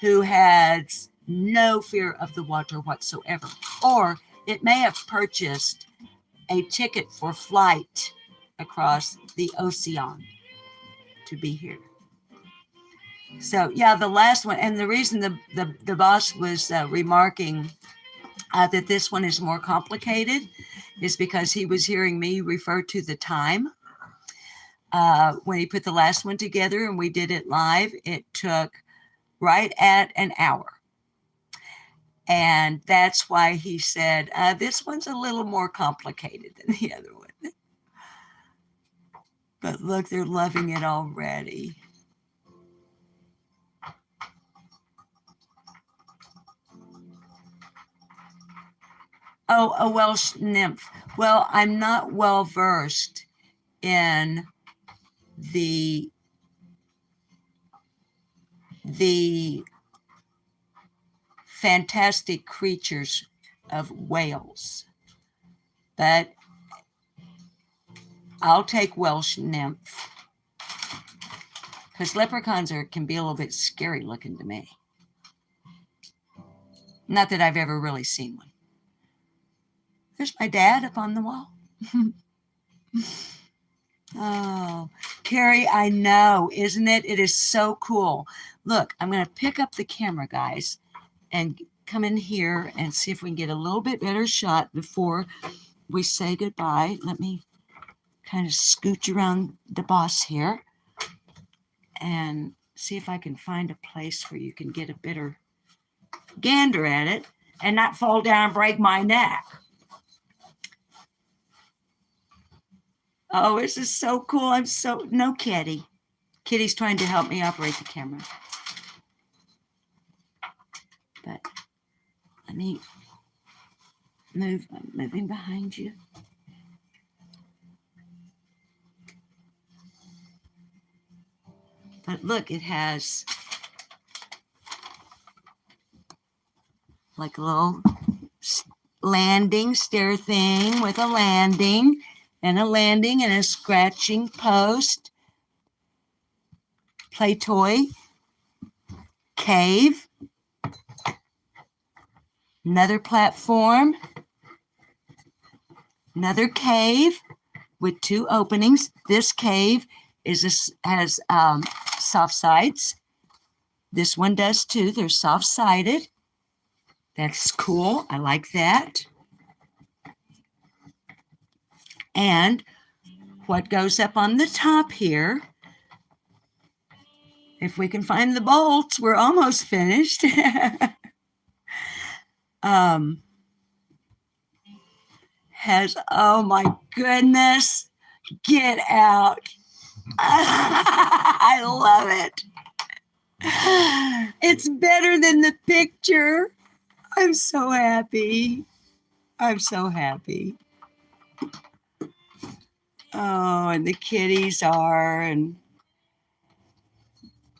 who had no fear of the water whatsoever? Or it may have purchased a ticket for flight across the ocean to be here. So, yeah, the last one, and the reason the boss was remarking that this one is more complicated is because he was hearing me refer to the time. When he put the last one together and we did it live, it took right at an hour. And that's why he said, this one's a little more complicated than the other one. But look, they're loving it already. Oh, a Welsh nymph. Well, I'm not well versed in the fantastic creatures of Wales, but I'll take Welsh nymph because leprechauns can be a little bit scary looking to me. Not that I've ever really seen one. There's my dad up on the wall. Oh, Carrie, I know, isn't it? It is so cool. Look, I'm going to pick up the camera, guys, and come in here and see if we can get a little bit better shot before we say goodbye. Let me kind of scooch around the boss here and see if I can find a place where you can get a better gander at it and not fall down and break my neck. Oh, this is so cool. No, Kitty. Kitty's trying to help me operate the camera. But let me move. I'm moving behind you. But look, it has like a little landing stair thing with a landing. And a landing and a scratching post, play toy, cave, another platform, another cave with two openings. This cave has soft sides. This one does too. They're soft-sided. That's cool. I like that. And what goes up on the top here, if we can find the bolts, we're almost finished. Has, oh my goodness, get out. I love it. It's better than the picture. I'm so happy. I'm so happy. Oh, and the kitties are, and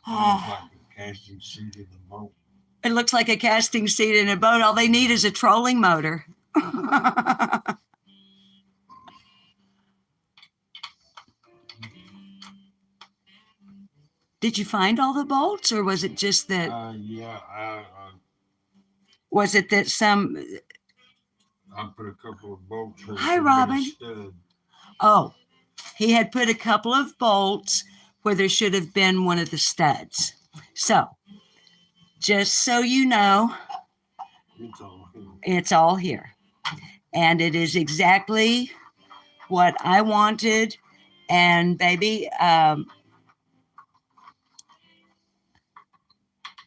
Looks like a casting seat in the boat. it looks like a casting seat in a boat. All they need is a trolling motor. Did you find all the bolts, or was it just that? Was it that some? I put a couple of bolts. Hi, Robin. Oh, he had put a couple of bolts where there should have been one of the studs. So, just so you know, it's all here. And it is exactly what I wanted. And baby,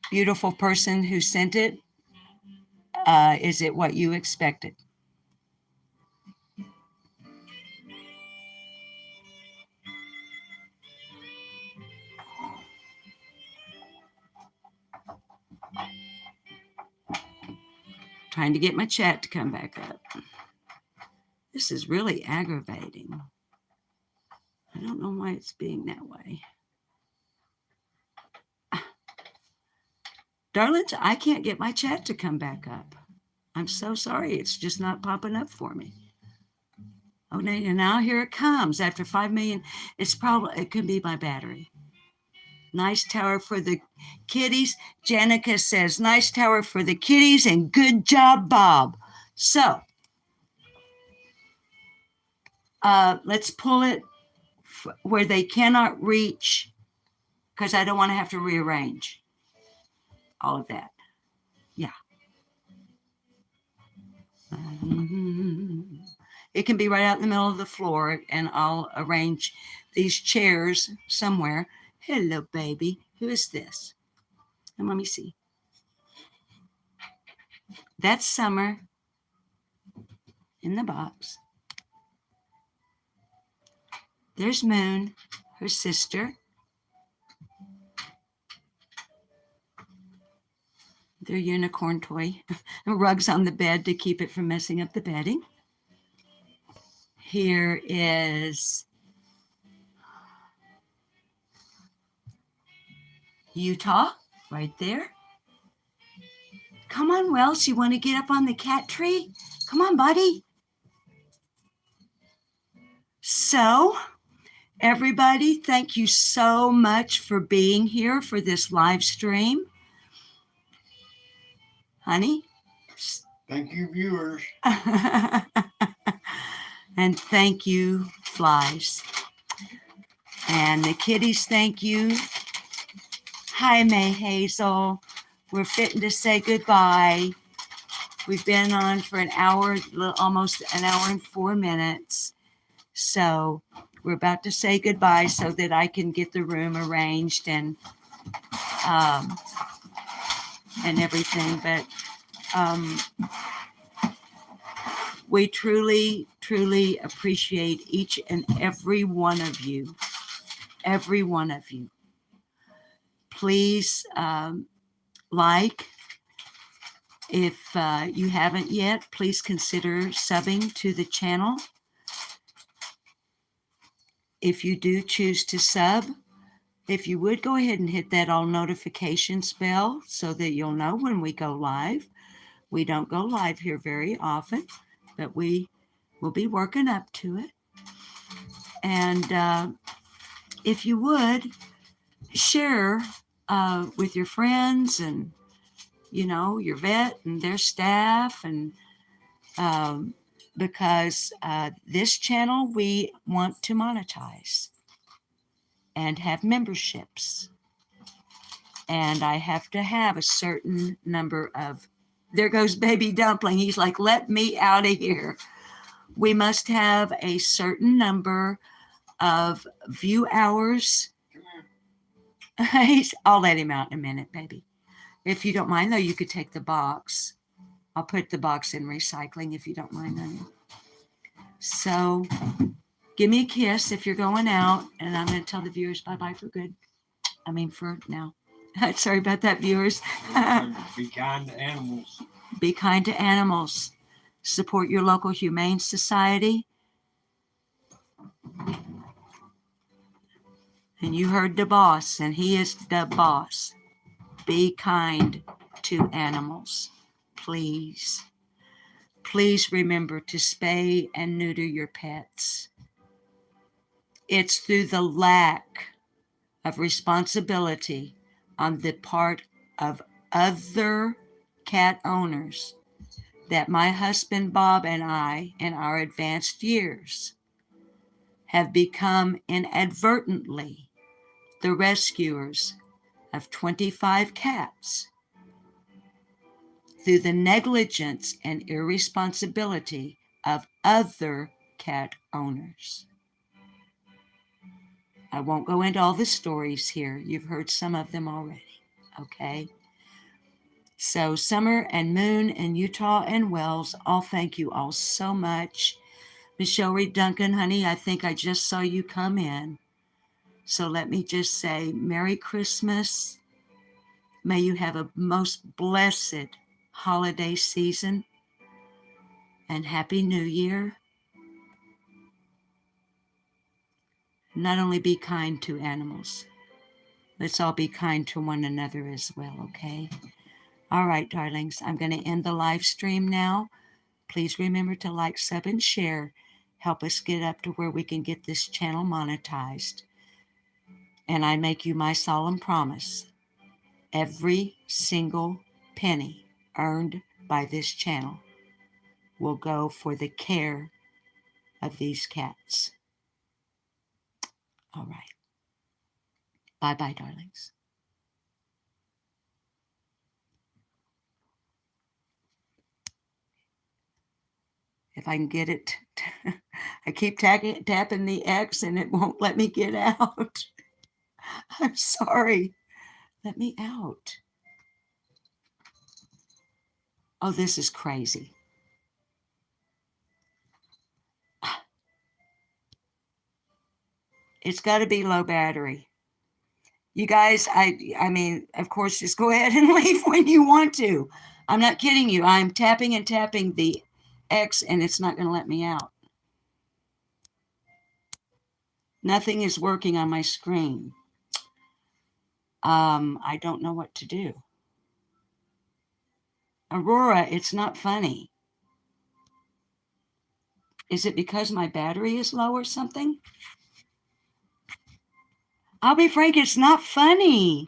beautiful person who sent it, is it what you expected? Trying to get my chat to come back up. This is really aggravating. I don't know why it's being that way. Darlings, I can't get my chat to come back up. I'm so sorry. It's just not popping up for me. Oh, now here it comes. After 5 million, it could be my battery. Nice tower for the kitties. Janica says, nice tower for the kitties and good job, Bob. So, let's pull it where they cannot reach, because I don't want to have to rearrange all of that. Yeah. It can be right out in the middle of the floor, and I'll arrange these chairs somewhere. Hello, baby. Who is this? And let me see. That's Summer in the box. There's Moon, her sister. Their unicorn toy. Rugs on the bed to keep it from messing up the bedding. Here is Utah, right there. Come on, Welsh, you want to get up on the cat tree? Come on, buddy. So, everybody, thank you so much for being here for this live stream. Honey? Thank you, viewers. And thank you, flies. And the kitties, thank you. Hi, May Hazel. We're fitting to say goodbye. We've been on for an hour, almost an hour and 4 minutes. So we're about to say goodbye so that I can get the room arranged and everything. But we truly, truly appreciate each and every one of you. Every one of you. Please like. If you haven't yet, please consider subbing to the channel. If you do choose to sub, if you would go ahead and hit that all notifications bell so that you'll know when we go live. We don't go live here very often, but we will be working up to it. And if you would, share with your friends and, you know, your vet and their staff, and because this channel we want to monetize. and have memberships. And I have to have a certain number of, there goes baby dumpling. He's like, let me out of here. We must have a certain number of view hours. I'll let him out in a minute, baby. If you don't mind, though, you could take the box. I'll put the box in recycling if you don't mind, honey. So give me a kiss if you're going out, and I'm going to tell the viewers bye-bye for good. I mean, for now. Sorry about that, viewers. Be kind to animals. Be kind to animals. Support your local humane society. And you heard the boss, and he is the boss. Be kind to animals, please. Please remember to spay and neuter your pets. It's through the lack of responsibility on the part of other cat owners that my husband Bob and I, in our advanced years, have become inadvertently the rescuers of 25 cats through the negligence and irresponsibility of other cat owners. I won't go into all the stories here. You've heard some of them already, okay? So Summer and Moon and Utah and Wells, all thank you all so much. Michelle Reed Duncan, honey, I think I just saw you come in. So let me just say Merry Christmas. May you have a most blessed holiday season and Happy New Year. Not only be kind to animals, let's all be kind to one another as well, okay? All right, darlings, I'm going to end the live stream now. Please remember to like, sub, and share. Help us get up to where we can get this channel monetized. And I make you my solemn promise. Every single penny earned by this channel will go for the care of these cats. All right. Bye-bye, darlings. If I can get it, I keep tapping the X and it won't let me get out. I'm sorry. Let me out. Oh, this is crazy. It's got to be low battery. You guys, I mean, of course, just go ahead and leave when you want to. I'm not kidding you. I'm tapping and tapping the X and it's not going to let me out. Nothing is working on my screen. I don't know what to do. Aurora, it's not funny. Is it because my battery is low or something? I'll be frank, it's not funny.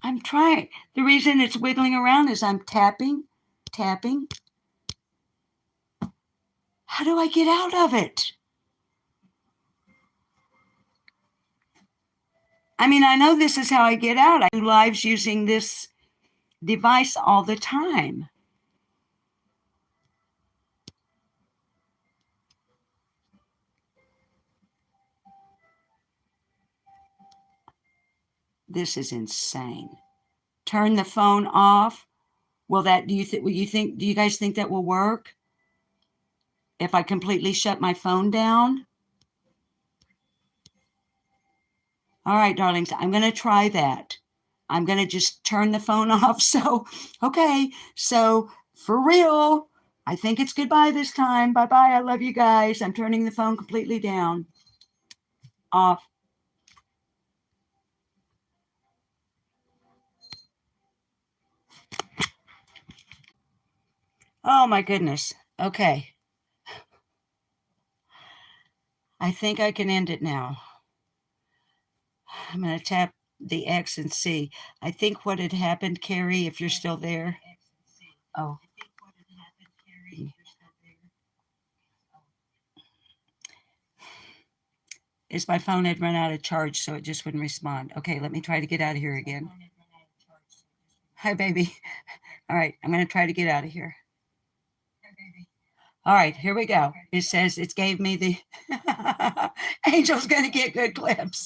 I'm trying. The reason it's wiggling around is I'm tapping. How do I get out of it? I mean, I know this is how I get out. I do lives using this device all the time. This is insane. Turn the phone off. Will that, do you guys think that will work? If I completely shut my phone down? All right, darlings, I'm going to try that. I'm going to just turn the phone off. So, okay. So for real, I think it's goodbye this time. Bye-bye. I love you guys. I'm turning the phone completely down. Off. Oh my goodness. Okay. I think I can end it now. I'm going to tap the X and see. I think what had happened, Carrie, if you're still there. Oh. is my phone had run out of charge, so it just wouldn't respond. Okay, let me try to get out of here again. Hi, baby. All right, I'm going to try to get out of here. All right, here we go. It says it gave me the Angel's going to get good clips.